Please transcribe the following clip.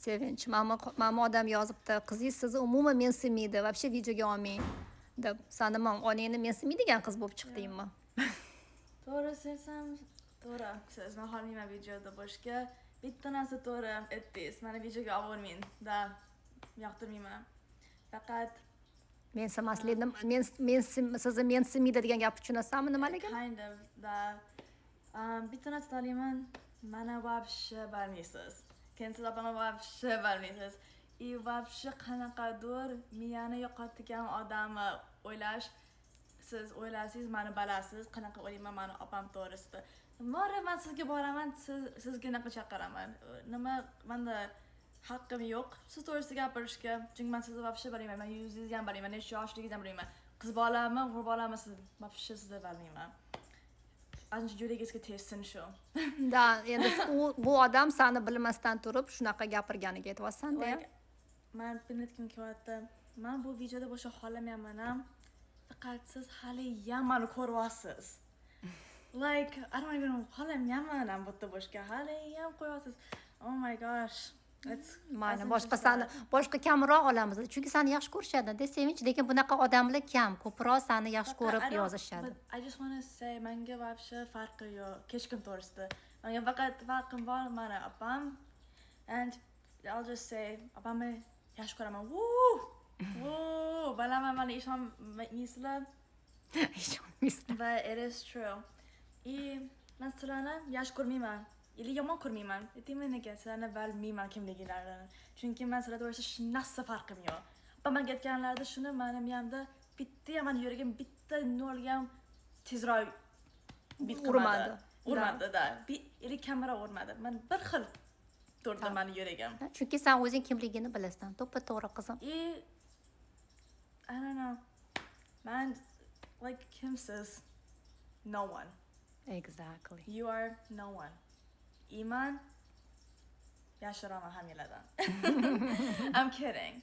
Sevinch. Mama odam yozibdi. Qizingiz sizni umuman mensimaydi. Вообще videoga olmang deb. Sani onangni mensimaydigan qiz bo'lib chiqdingmi? To'g'ri desam, to'g'ri. Siz xohlamayman videoda boshqa bitta narsa to'g'ri aytdingiz. Mani videoga olmayman. Da yoqtirmayman. Faqat Mensimaslikni sizni mensimaydi degan gapni tushunasanmi nimaligini? kind of da bitta narsa deyman. Mana вообще bilmaysiz. Siz opani вообще bilmaysiz. И вообще qanaqadir miyani yo'qotgan odamni o'ylash, siz o'ylaysiz, mani bilasiz, qanaqa o'ylayman mani opam to'g'risida. Men sizga boraman, sizga naqa chaqiraman. Nima menda haqqim yo'q siz to'g'risida gapirishga. Chunki men sizni вообще bilmayman. Men yuzingizni ham bilmayman, necha yoshligingizni ham bilmayman. Qiz bolami, o'g'il bolami siz вообще sizni bilmayman. Ancha yuragingizga tegsin shu. Da, endi bu odam seni bilmasdan turib shunaqa gapirganiga aytyapsan-da. Men bilmayotgan kelyapti. Men bu videoda boshqa xohlamayman ham. Faqat siz hali ham meni ko'ryapsiz. Like, I don't even xohlamayman ham bu yerda boshqa hali ham qo'yasiz. Oh my gosh. Mana boshqa kamroq olamiz. Chunki seni yaxshi ko'rishadi-da, Sevinch, lekin bunaqa odamlar kam. Ko'proq seni yaxshi ko'rib yozishadi. I just want to say, menga вообще farqi yo'q. Hech kim to'g'risida. Menga faqat farqim bor mani opam. And I'll just say, opamni yaxshi ko'raman. Woo! Bilaman, mani ishonmaysizlar. Ishonmaysizlar. But it is true. Men sizlarni yaxshi ko'rmayman. Ili yomon ko'rmayman. Aytayman nega sizlarni bilmayman kimligingizni. Chunki men sizlar to'g'risida shunaqsa farqim yo'q. Opam aytganlarida shuni meni miyamda bitta ham yuragim bitta nolga ham tezroq urmadi. Urmadi-da. Ili kamera urmadi. Men bir xil turdi meni yuragim. Chunki sen o'zing kimligini bilasan. To'ppa-to'g'ri qizim. I don't know. Man, like kimsiz? No one. Exactly. You are no one. Iman yashiraman hamiladan. I'm kidding.